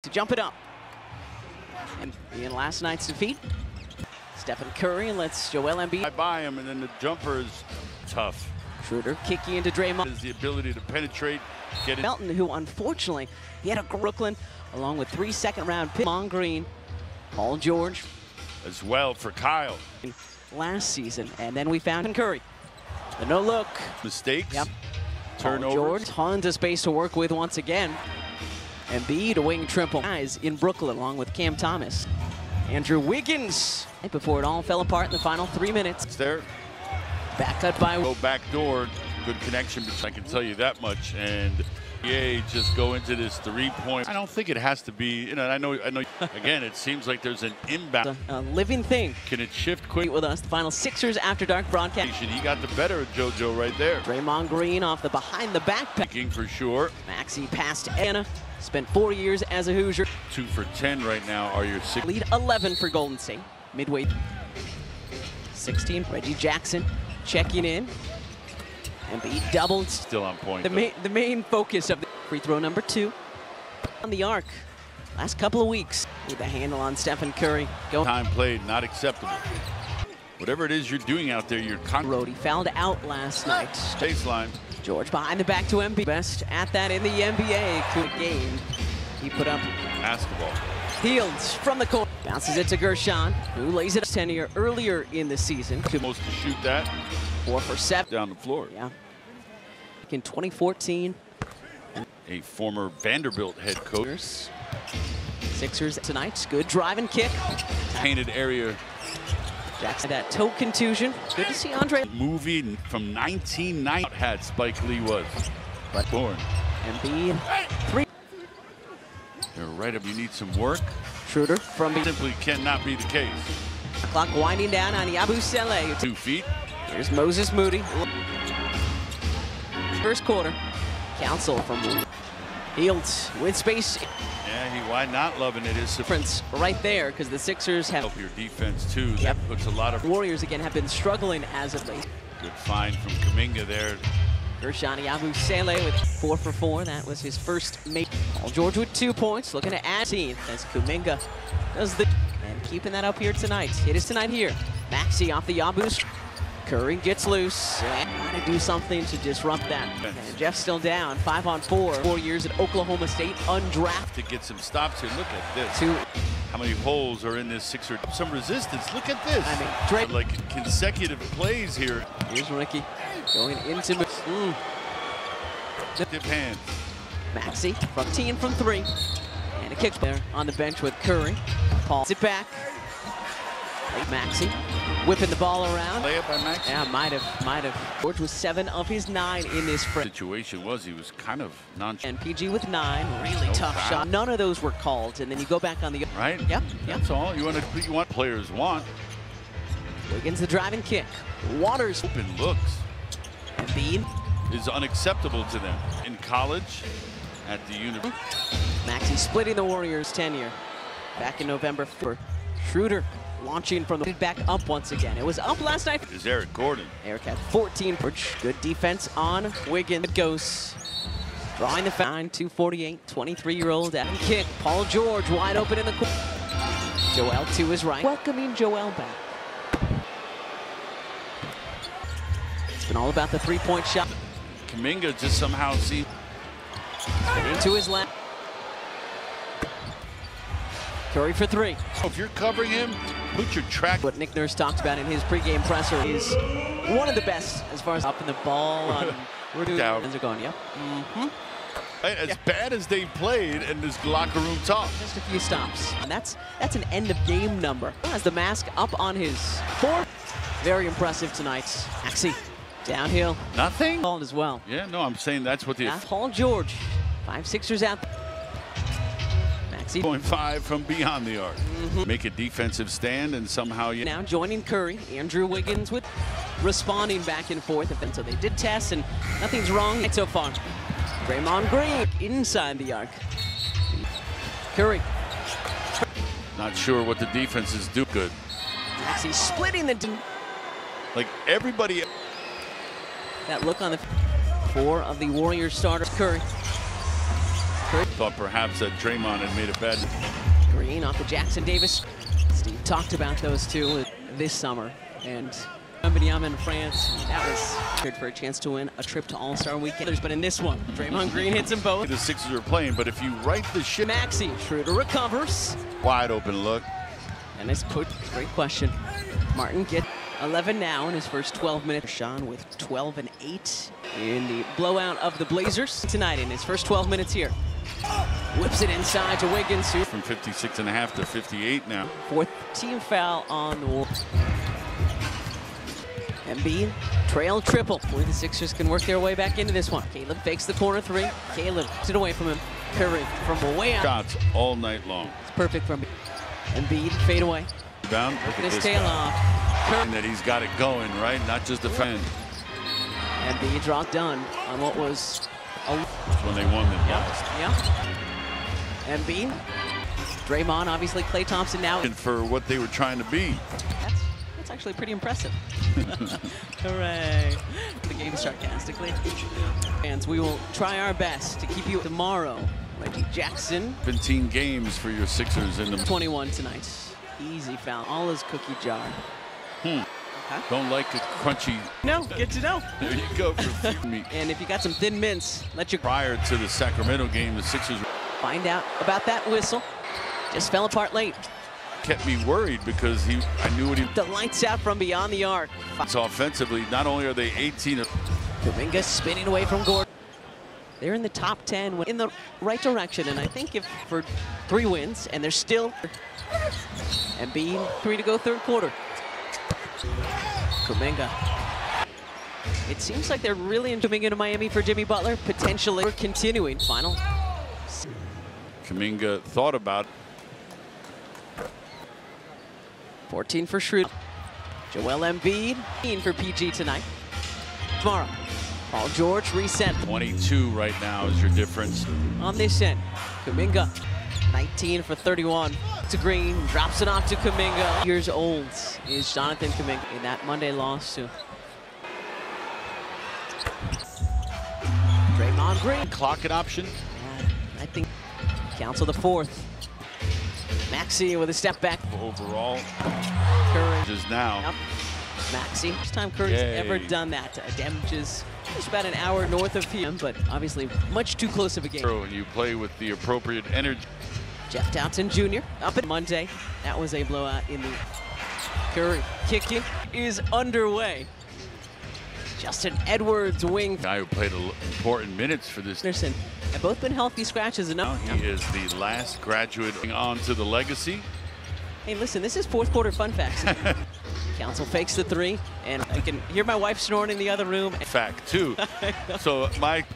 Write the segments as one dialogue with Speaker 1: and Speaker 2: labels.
Speaker 1: to jump it up. And in last night's defeat, Stephen Curry lets Joel Embiid
Speaker 2: by him, and then the jumper is tough.
Speaker 1: Schroeder kicking into Draymond.
Speaker 2: Is the ability to penetrate, get it.
Speaker 1: Melton, who unfortunately he had a Brooklyn along with 3 second-round picks. Mon Green, Paul George
Speaker 2: As well for Kyle.
Speaker 1: Last season, and then we found Curry. The no look.
Speaker 2: Mistakes.
Speaker 1: Yep.
Speaker 2: Turnovers.
Speaker 1: George, tons of space to work with once again. Embiid, a wing triple. Guys in Brooklyn along with Cam Thomas. Andrew Wiggins. Right before it all fell apart in the final 3 minutes.
Speaker 2: It's there.
Speaker 1: Back cut by.
Speaker 2: Go back door. Good connection, but I can tell you that much. And just go into this 3-point. I don't think it has to be. You know. I know. Again, it seems like there's an inbound.
Speaker 1: A living thing.
Speaker 2: Can it shift quick?
Speaker 1: With us, the final Sixers After Dark broadcast.
Speaker 2: He got the better of JoJo right there.
Speaker 1: Draymond Green off the behind the back.
Speaker 2: Picking for sure.
Speaker 1: Maxey passed Anna. Spent 4 years as a Hoosier.
Speaker 2: 2 for 10 right now are your 6.
Speaker 1: Lead 11 for Golden State. Midway 16. Reggie Jackson checking in. Embiid doubled.
Speaker 2: Still on point.
Speaker 1: The main focus of the free throw number 2 on the arc. Last couple of weeks with a handle on Stephen Curry.
Speaker 2: Time played, not acceptable. Whatever it is you're doing out there, you're
Speaker 1: Brody fouled out last night.
Speaker 2: Baseline.
Speaker 1: George behind the back to Embiid. Best at that in the NBA. Good game. He put up
Speaker 2: basketball.
Speaker 1: Fields from the corner. Bounces it to Gershon, who lays it 10 year earlier in the season.
Speaker 2: Supposed to shoot that.
Speaker 1: 4 for 7.
Speaker 2: Down the floor.
Speaker 1: Yeah. In 2014.
Speaker 2: A former Vanderbilt head coach.
Speaker 1: Sixers tonight. Good drive and kick.
Speaker 2: Painted area.
Speaker 1: Jackson, that toe contusion. Good to see Andre.
Speaker 2: Movie from 1990 had Spike Lee was. But born.
Speaker 1: Embiid. 3.
Speaker 2: You're right up. You need some work.
Speaker 1: Schroeder from
Speaker 2: simply cannot be the case.
Speaker 1: Clock winding down on Yabusele.
Speaker 2: 2 feet.
Speaker 1: Here's Moses Moody. First quarter. Council from Fields with space.
Speaker 2: Yeah, why not loving it is
Speaker 1: difference right there because the Sixers have
Speaker 2: help your defense too.
Speaker 1: Yep.
Speaker 2: That puts a lot of
Speaker 1: Warriors again have been struggling as of late.
Speaker 2: Good find from Kuminga there.
Speaker 1: Gershon Yabusele with 4 for 4. That was his first make. Paul George with 2 points, looking to add 10 as Kuminga does the and keeping that up here tonight. It is tonight here. Maxey off the Yabus. Curry gets loose. Trying to do something to disrupt that. And Jeff's still down. 5 on 4. 4 years at Oklahoma State, undrafted.
Speaker 2: To get some stops here. Look at this.
Speaker 1: 2.
Speaker 2: How many holes are in this Sixer? Some resistance. Look at this.
Speaker 1: I mean,
Speaker 2: like consecutive plays here.
Speaker 1: Here's Ricky going into
Speaker 2: Dip hands.
Speaker 1: Maxey from 3. And a kick there on the bench with Curry. Paul it back. Maxey whipping the ball around.
Speaker 2: Layup by Maxey?
Speaker 1: Yeah, might have. George was 7 of his 9 in this frame.
Speaker 2: Situation was he was kind of nonchalant.
Speaker 1: And PG with 9, really tough shot. None of those were called, and then you go back on the
Speaker 2: right.
Speaker 1: Yep.
Speaker 2: That's all you want. Players want.
Speaker 1: Wiggins the driving kick. Waters
Speaker 2: open looks.
Speaker 1: Embiid
Speaker 2: is unacceptable to them in college, at the university.
Speaker 1: Maxey splitting the Warriors' tenure back in November for Schroeder. Launching from the back up once again. It was up last night.
Speaker 2: Is Eric Gordon.
Speaker 1: Eric had 14. Good defense on Wiggins. It goes. Drawing the foul. 248. 23-year-old Adam kick. Paul George wide open in the corner. Joel to his right. Welcoming Joel back. It's been all about the 3-point shot.
Speaker 2: Kuminga just somehow sees.
Speaker 1: Into his left. Curry for 3.
Speaker 2: If you're covering him, put your track.
Speaker 1: What Nick Nurse talked about in his pregame presser is one of the best as far as up in the ball. Where do are going? Yep.
Speaker 2: As bad as they played in this locker room talk.
Speaker 1: Just a few stops. And that's an end of game number. Has the mask up on his 4. Very impressive tonight. Maxey downhill.
Speaker 2: Nothing?
Speaker 1: Ball as well.
Speaker 2: Yeah, no, I'm saying that's what the
Speaker 1: Paul George. 5 Sixers out.
Speaker 2: 0.5 from beyond the arc. Make a defensive stand and somehow you
Speaker 1: now joining Curry. Andrew Wiggins with responding back and forth. And so they did test and nothing's wrong so far. Draymond Green inside the arc. Curry.
Speaker 2: Not sure what the defenses do good.
Speaker 1: Maxey splitting the
Speaker 2: like everybody.
Speaker 1: That look on the 4 of the Warriors starters. Curry.
Speaker 2: Thought perhaps that Draymond had made a bad.
Speaker 1: Green off the Jackson Davis. Steve talked about those two this summer. And Wembanyama in France, that was good for a chance to win a trip to All-Star Weekend. But in this one, Draymond Green hits them both.
Speaker 2: The Sixers are playing, but if you write the shit.
Speaker 1: Maxey, Schroeder recovers.
Speaker 2: Wide open look.
Speaker 1: And this put, great question. Martin get 11 now in his first 12 minutes. Sean with 12 and 8 in the blowout of the Blazers tonight in his first 12 minutes here. Whips it inside to Wiggins.
Speaker 2: From 56.5 to 58 now.
Speaker 1: Fourth team foul on the wall. Embiid, trail triple. Boy, the Sixers can work their way back into this one. Caleb fakes the corner three. Caleb takes it away from him. Curry from way out.
Speaker 2: Shots all night long.
Speaker 1: It's perfect from Embiid, fade away.
Speaker 2: Down.
Speaker 1: Working his tail off.
Speaker 2: And that he's got it going, right? Not just defend.
Speaker 1: Embiid draw done on what was a...
Speaker 2: When they won the last.
Speaker 1: Yeah. Embiid. Draymond, obviously Klay Thompson now.
Speaker 2: And for what they were trying to be.
Speaker 1: That's actually pretty impressive. Hooray. The game sarcastically. And we will try our best to keep you tomorrow. Reggie Jackson.
Speaker 2: 17 games for your Sixers in the
Speaker 1: 21 tonight. Easy foul. All his cookie jar.
Speaker 2: Okay. Don't like a crunchy.
Speaker 1: No, get to know.
Speaker 2: There you go.
Speaker 1: And if you got some thin mints, let you.
Speaker 2: Prior to the Sacramento game, the Sixers
Speaker 1: find out about that whistle. Just fell apart late.
Speaker 2: Kept me worried because I knew what he.
Speaker 1: The lights out from beyond the arc.
Speaker 2: So offensively, not only are they 18.
Speaker 1: Kuminga spinning away from Gordon. They're in the top 10 in the right direction, and I think if for 3 wins, and they're still Embiid 3 to go third quarter. Kuminga. It seems like they're really coming into Miami for Jimmy Butler, potentially continuing. Final.
Speaker 2: Kuminga thought about
Speaker 1: 14 for Schroeder. Joel Embiid for PG tonight. Tomorrow, Paul George reset.
Speaker 2: 22 right now is your difference.
Speaker 1: On this end, Kuminga, 19 for 31. To Green, drops it off to Kuminga. Years old is Jonathan Kuminga in that Monday loss to Draymond Green.
Speaker 2: Clock it option.
Speaker 1: I think counsel the fourth. Maxey with a step back.
Speaker 2: Overall,
Speaker 1: Curry
Speaker 2: just now.
Speaker 1: Yep. Maxey. First time Curry's ever done that. Damages just about an hour north of him, but obviously much too close of a game.
Speaker 2: And you play with the appropriate energy.
Speaker 1: Jeff Townsend Jr. up at Monday. That was a blowout in the Curry. Kicking is underway. Justin Edwards wing.
Speaker 2: Guy who played important minutes for this.
Speaker 1: Anderson have both been healthy scratches enough.
Speaker 2: He is the last graduate on to the legacy.
Speaker 1: Hey, listen, this is fourth quarter fun facts. Council fakes the 3, and I can hear my wife snoring in the other room.
Speaker 2: Fact, too. So,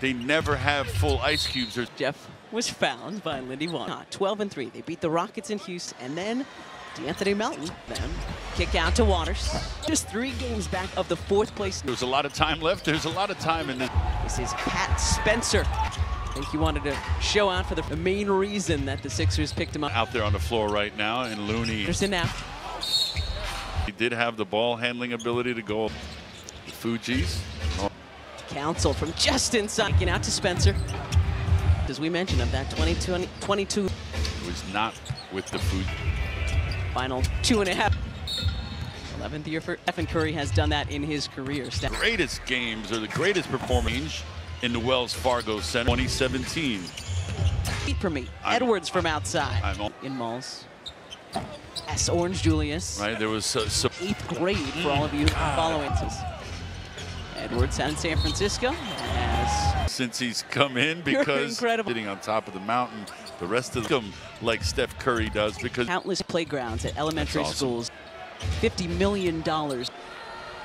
Speaker 2: they never have full ice cubes.
Speaker 1: Jeff was fouled by Lindy Vaughn. 12 and 3. They beat the Rockets in Houston, and then D'Anthony Melton. Then kick out to Waters. Just 3 games back of the 4th place.
Speaker 2: There's a lot of time left. There's a lot of time in this.
Speaker 1: This is Pat Spencer. I think he wanted to show out for the main reason that the Sixers picked him up.
Speaker 2: Out there on the floor right now, and Looney.
Speaker 1: Anderson now.
Speaker 2: He did have the ball handling ability to go. The Fugees.
Speaker 1: Council from just inside. Kicking out to Spencer. As we mentioned, of that 22.
Speaker 2: It was not with the Fugees.
Speaker 1: Final 2.5. 11th year for Stephen Curry has done that in his career.
Speaker 2: Greatest games or the greatest performance in the Wells Fargo Center 2017.
Speaker 1: For me, Edwards from outside in Malls. S. Orange Julius.
Speaker 2: Right, there was
Speaker 1: 8th grade for all of you following this. Edwards out in San Francisco.
Speaker 2: Since he's come in, because sitting on top of the mountain, the rest of them like Steph Curry does, because
Speaker 1: countless playgrounds at elementary schools. $50 million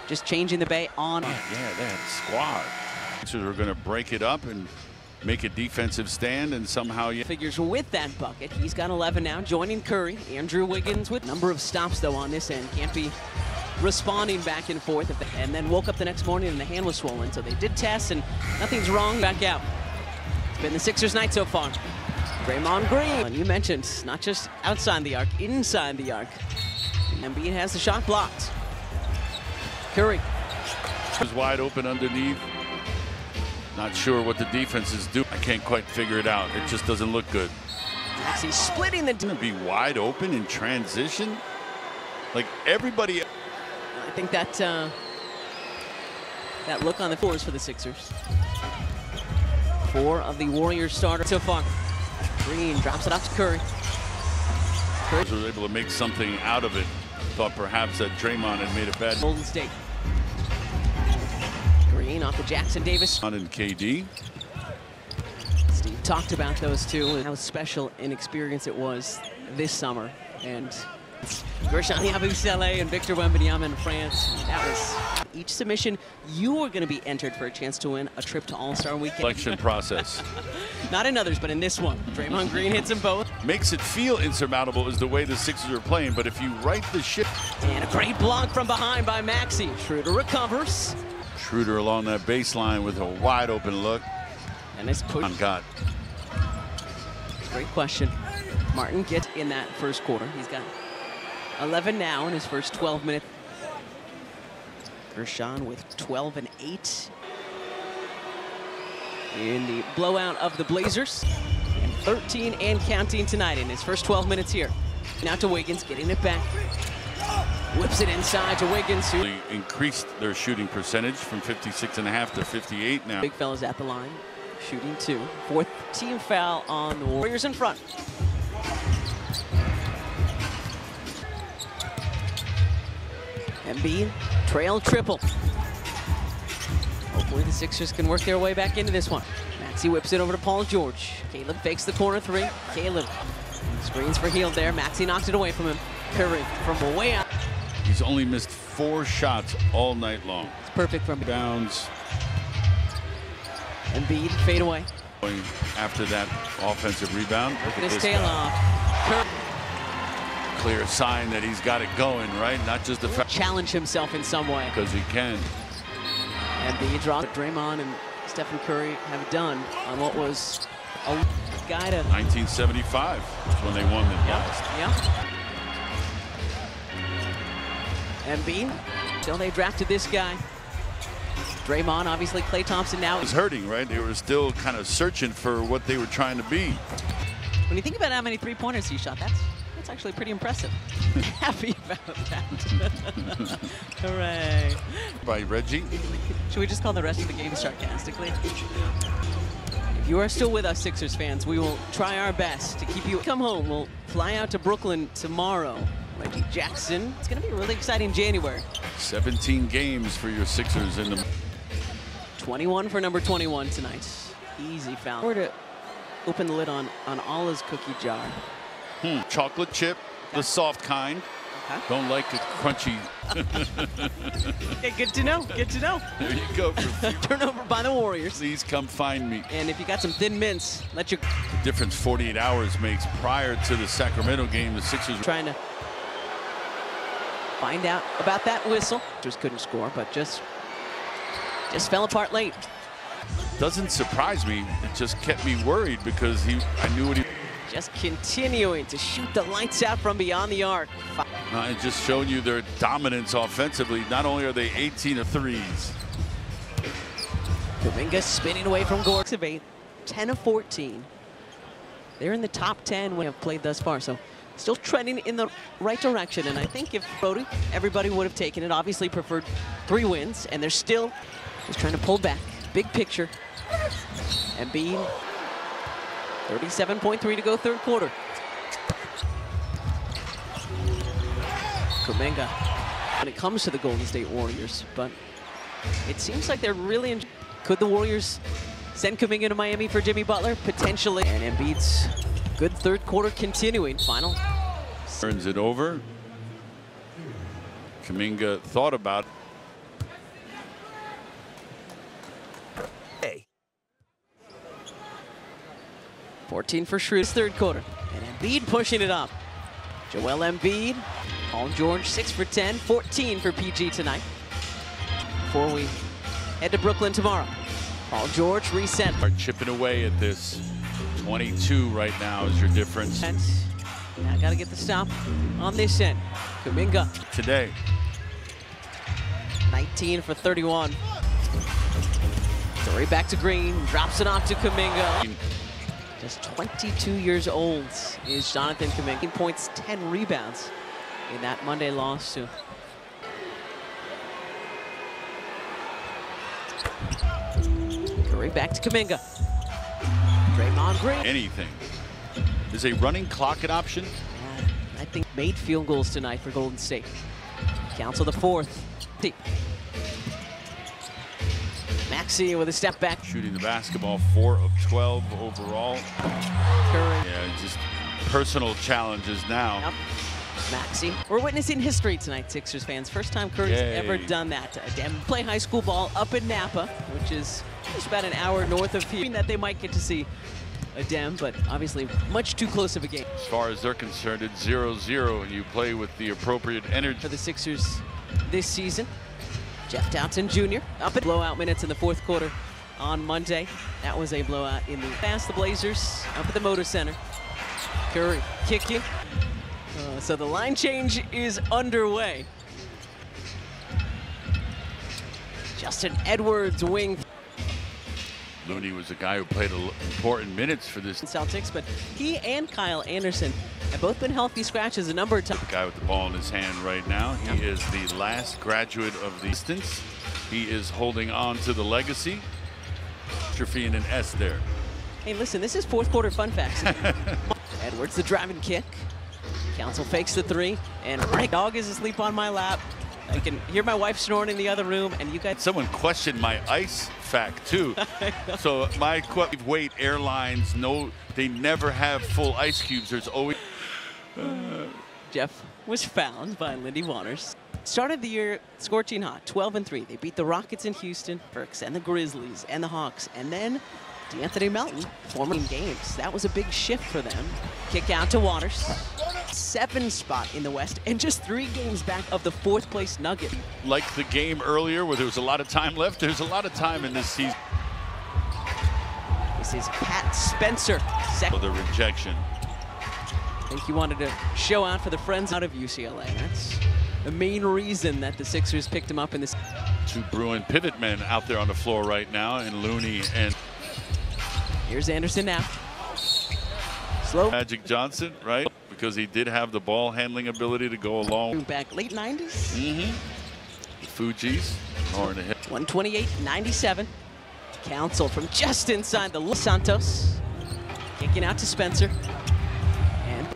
Speaker 1: just changing the Bay on.
Speaker 2: Yeah, that squad. So we're going to break it up and make a defensive stand, and somehow
Speaker 1: figures with that bucket. He's got 11 now, joining Curry. Andrew Wiggins with number of stops though on this end. Can't be responding back and forth, and then woke up the next morning and the hand was swollen. So they did test and nothing's wrong. Back out. It's been the Sixers' night so far. Draymond Green. You mentioned not just outside the arc, inside the arc. Embiid has the shot blocked. Curry
Speaker 2: was wide open underneath. Not sure what the defense is doing. I can't quite figure it out. It just doesn't look good.
Speaker 1: He's splitting the.
Speaker 2: Going to be wide open in transition. Like everybody.
Speaker 1: I think that that look on the floor is for the Sixers. 4 of the Warriors starters so far. Green drops it off to Curry.
Speaker 2: Was able to make something out of it. Thought perhaps that Draymond had made a bad.
Speaker 1: Golden State. Green off to Jackson Davis.
Speaker 2: On in KD.
Speaker 1: Steve talked about those two and how special an experience it was this summer. And Guerschon Yabusele and Victor Wembanyama in France. That was each submission. You were going to be entered for a chance to win a trip to All-Star Weekend.
Speaker 2: Selection process.
Speaker 1: Not in others, but in this one. Draymond Green hits them both.
Speaker 2: Makes it feel insurmountable is the way the Sixers are playing, but if you right the ship.
Speaker 1: And a great block from behind by Maxey. Schroeder recovers.
Speaker 2: Schroeder along that baseline with a wide open look.
Speaker 1: And this push.
Speaker 2: On God.
Speaker 1: Great question. Martin gets in that first quarter. He's got 11 now in his first 12 minutes. Guerschon with 12 and 8 in the blowout of the Blazers. And 13 and counting tonight in his first 12 minutes here. Now to Wiggins, getting it back. Whips it inside to Wiggins.
Speaker 2: They increased their shooting percentage from 56.5 to 58 now.
Speaker 1: Big fella's at the line, shooting 2. 4th team foul on the Warriors in front. Embiid, trail triple. Hopefully the Sixers can work their way back into this one. Maxey whips it over to Paul George. Caleb fakes the corner 3. Caleb screens for Hield there. Maxey knocks it away from him. Curry from way out.
Speaker 2: He's only missed 4 shots all night long.
Speaker 1: It's perfect from
Speaker 2: bounds.
Speaker 1: Embiid fade away.
Speaker 2: After that offensive rebound.
Speaker 1: Look at his tail off. Curry.
Speaker 2: Clear sign that he's got it going, right? Not just the fact.
Speaker 1: Challenge himself in some way.
Speaker 2: Because he can.
Speaker 1: Embiid draws what Draymond and Stephen Curry have done on what was a guy to
Speaker 2: 1975 when they won the last.
Speaker 1: Yeah. Embiid, until they drafted this guy. Draymond, obviously Klay Thompson now.
Speaker 2: It's hurting, right? They were still kind of searching for what they were trying to be.
Speaker 1: When you think about how many 3-pointers he shot, that's actually pretty impressive. Happy about that. Hooray.
Speaker 2: By Reggie.
Speaker 1: Should we just call the rest of the game sarcastically? If you are still with us, Sixers fans, we will try our best to keep you. Come home. We'll fly out to Brooklyn tomorrow. Reggie Jackson. It's going to be a really exciting January.
Speaker 2: 17 games for your Sixers in the
Speaker 1: 21 for number 21 tonight. Easy foul. Or to open the lid on Allah's cookie jar.
Speaker 2: Chocolate chip, the soft kind.
Speaker 1: Okay.
Speaker 2: Don't like it crunchy.
Speaker 1: Okay, good to know. Good to know.
Speaker 2: There you go.
Speaker 1: Turnover by the Warriors.
Speaker 2: Please come find me.
Speaker 1: And if you got some Thin Mints, let your
Speaker 2: The difference 48 hours makes. Prior to the Sacramento game, the Sixers were
Speaker 1: trying to find out about that whistle. Just couldn't score, but just fell apart late.
Speaker 2: Doesn't surprise me. It just kept me worried because I knew what he.
Speaker 1: Just continuing to shoot the lights out from beyond the arc.
Speaker 2: And just showing you their dominance offensively. Not only are they 18 of threes.
Speaker 1: Kuminga spinning away from Gordon. 10 of 14. They're in the top 10 we have played thus far, so still trending in the right direction. And I think if Brody, everybody would have taken it. Obviously preferred 3 wins, and they're still just trying to pull back. Big picture. Embiid. 37.3 to go third quarter. Kuminga when it comes to the Golden State Warriors, but it seems like they're really could the Warriors send Kuminga to Miami for Jimmy Butler? Potentially. And Embiid's good third quarter continuing. Final.
Speaker 2: Turns it over. Kuminga thought about it.
Speaker 1: 14 for Schroeder's third quarter. And Embiid pushing it up. Joel Embiid, Paul George 6 for 10, 14 for PG tonight. Before we head to Brooklyn tomorrow. Paul George reset.
Speaker 2: Are chipping away at this. 22 right now is your difference.
Speaker 1: Now got to get the stop on this end. Kuminga.
Speaker 2: Today.
Speaker 1: 19 for 31. Curry back to Green, drops it off to Kuminga. Just 22 years old is Jonathan Kuminga. 18 points, 10 rebounds in that Monday loss to Curry back to Kuminga. Draymond Green.
Speaker 2: Anything. Is a running clock an option?
Speaker 1: I think made field goals tonight for Golden State. Council the fourth. Maxey with a step back.
Speaker 2: Shooting the basketball, 4 of 12 overall.
Speaker 1: Curry.
Speaker 2: Yeah, just personal challenges now.
Speaker 1: Yep. Maxey. We're witnessing history tonight, Sixers fans. First time Curry's ever done that. Dem play high school ball up in Napa, which is just about an hour north of here. That they might get to see a Dem, but obviously much too close of a game.
Speaker 2: As far as they're concerned, it's 0-0, and you play with the appropriate energy.
Speaker 1: For the Sixers this season, Jeff Townsend Jr. up at blowout minutes in the fourth quarter on Monday. That was a blowout in the past. The Blazers up at the Motor Center. Curry kicking. So the line change is underway. Justin Edwards wing.
Speaker 2: Looney was a guy who played important minutes for this
Speaker 1: Celtics, but he and Kyle Anderson have both been healthy scratches a number of times.
Speaker 2: The guy with the ball in his hand right now. He is the last graduate of the distance. He is holding on to the legacy. Trophy and an S there.
Speaker 1: Hey, listen, this is fourth quarter fun facts. Edwards the driving kick. Council fakes the three, and my dog is asleep on my lap. I can hear my wife snoring in the other room, and you guys.
Speaker 2: Someone questioned my ice fact too. So my weight airlines, no, they never have full ice cubes. There's always.
Speaker 1: Jeff was found by Lindy Waters. Started the year scorching hot, 12-3. They beat the Rockets in Houston, Perks, and the Grizzlies, and the Hawks, and then D'Anthony Melton, former games. That was a big shift for them. Kick out to Waters. 7th spot in the West, and just 3 games back of the 4th place Nugget.
Speaker 2: Like the game earlier where there was a lot of time left, there's a lot of time in this season.
Speaker 1: This is Pat Spencer.
Speaker 2: For the rejection.
Speaker 1: I think he wanted to show out for the friends out of UCLA. That's the main reason that the Sixers picked him up in this.
Speaker 2: 2 Bruin pivot men out there on the floor right now, and Looney and.
Speaker 1: Here's Anderson now. Slow.
Speaker 2: Magic Johnson, right? Because he did have the ball handling ability to go along.
Speaker 1: Back late 90s.
Speaker 2: The Fugees are in a hit.
Speaker 1: 128-97. Council from just inside the Los Santos. Kicking out to Spencer.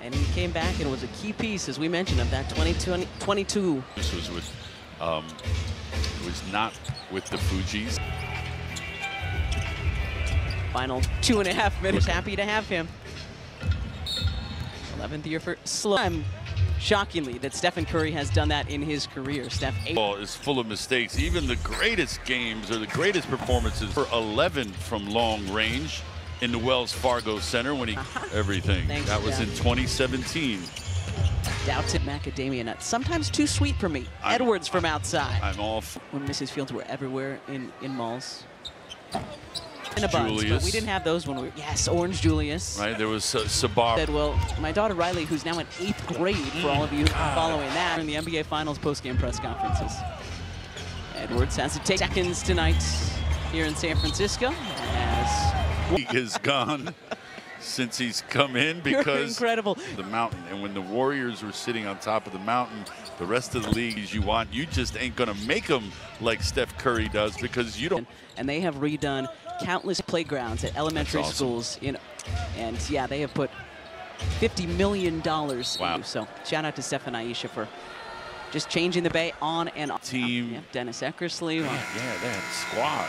Speaker 1: And he came back and was a key piece, as we mentioned, of that 22.
Speaker 2: This was with, it was not with the Fugees.
Speaker 1: Final 2.5 minutes. Happy to have him. 11th year for Slow. Shockingly, that Stephen Curry has done that in his career. Steph 8.
Speaker 2: Ball is full of mistakes. Even the greatest games or the greatest performances for 11 from long range in the Wells Fargo Center when he everything.
Speaker 1: Thanks,
Speaker 2: that was in 2017.
Speaker 1: Doubts it, macadamia nuts. Sometimes too sweet for me. Edwards from outside.
Speaker 2: I'm all
Speaker 1: when Mrs. Fields were everywhere in malls. In a bunch, but we didn't have those when we were. Yes, Orange Julius.
Speaker 2: Right, there was Sabar.
Speaker 1: Said, well, my daughter Riley, who's now in 8th grade, for all of you following that, in the NBA Finals post-game press conferences. Edwards has to take seconds tonight here in San Francisco.
Speaker 2: He is gone since he's come in because
Speaker 1: incredible.
Speaker 2: The mountain. And when the Warriors were sitting on top of the mountain, the rest of the league you just ain't gonna make them like Steph Curry does because you don't.
Speaker 1: And they have redone countless playgrounds at elementary schools. And yeah, they have put $50 million into. So shout out to Steph and Aisha for just changing the Bay on and off.
Speaker 2: Team.
Speaker 1: Dennis Eckersley.
Speaker 2: Yeah, they had a squad.